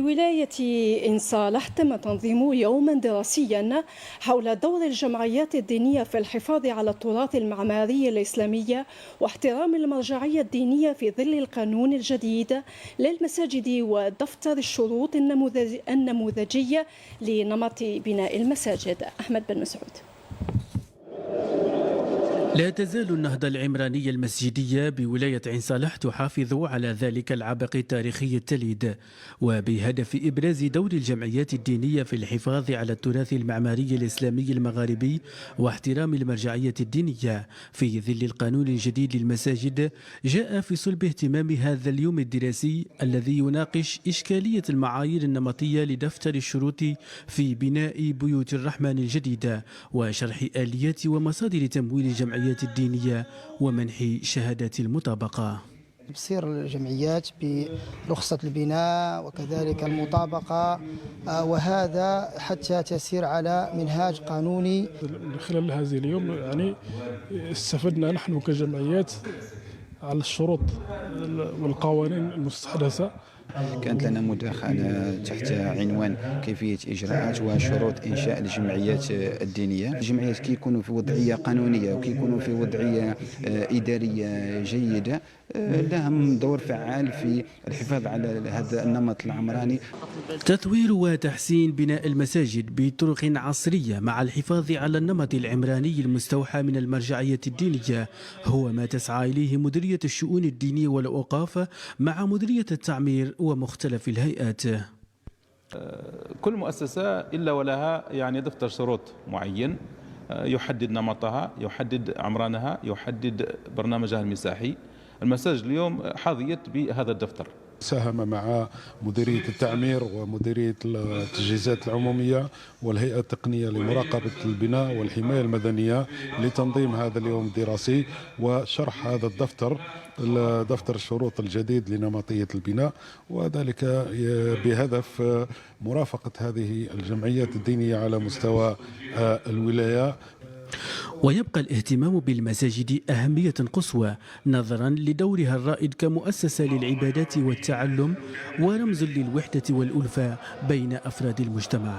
بولاية إن صالح تم تنظيم يوما دراسيا حول دور الجمعيات الدينية في الحفاظ على التراث المعماري الإسلامي واحترام المرجعية الدينية في ظل القانون الجديد للمساجد ودفتر الشروط النموذجية لنمط بناء المساجد. أحمد بن مسعود. لا تزال النهضة العمرانية المسجدية بولاية عين صالح تحافظ على ذلك العبق التاريخي التليد، وبهدف إبراز دور الجمعيات الدينية في الحفاظ على التراث المعماري الإسلامي المغاربي واحترام المرجعية الدينية في ظل القانون الجديد للمساجد، جاء في صلب اهتمام هذا اليوم الدراسي الذي يناقش إشكالية المعايير النمطية لدفتر الشروط في بناء بيوت الرحمن الجديدة وشرح آليات ومصادر تمويل الجمعيات الدينية ومنح شهادات المطابقة. تبصير الجمعيات برخصة البناء وكذلك المطابقة، وهذا حتى تسير على منهاج قانوني. خلال هذه اليوم يعني استفدنا نحن كجمعيات على الشروط والقوانين المستحدثة. كانت لنا مداخلة تحت عنوان كيفية إجراءات وشروط إنشاء الجمعيات الدينية. الجمعيات كي يكونوا في وضعية قانونية وكي يكونوا في وضعية إدارية جيدة لهم دور فعال في الحفاظ على هذا النمط العمراني. تطوير وتحسين بناء المساجد بطرق عصرية مع الحفاظ على النمط العمراني المستوحى من المرجعية الدينية هو ما تسعى إليه مديرية الشؤون الدينية والأوقاف مع مديرية التعمير ومختلف الهيئات. كل مؤسسة إلا ولها يعني دفتر شروط معين يحدد نمطها، يحدد عمرانها، يحدد برنامجها المساحي. المساجد اليوم حظيت بهذا الدفتر. ساهم مع مديرية التعمير ومديرية التجهيزات العمومية والهيئة التقنية لمراقبة البناء والحماية المدنية لتنظيم هذا اليوم الدراسي وشرح هذا الدفتر، دفتر الشروط الجديد لنمطية البناء، وذلك بهدف مرافقة هذه الجمعيات الدينية على مستوى الولاية. ويبقى الاهتمام بالمساجد أهمية قصوى نظرا لدورها الرائد كمؤسسة للعبادات والتعلم ورمز للوحدة والألفة بين أفراد المجتمع.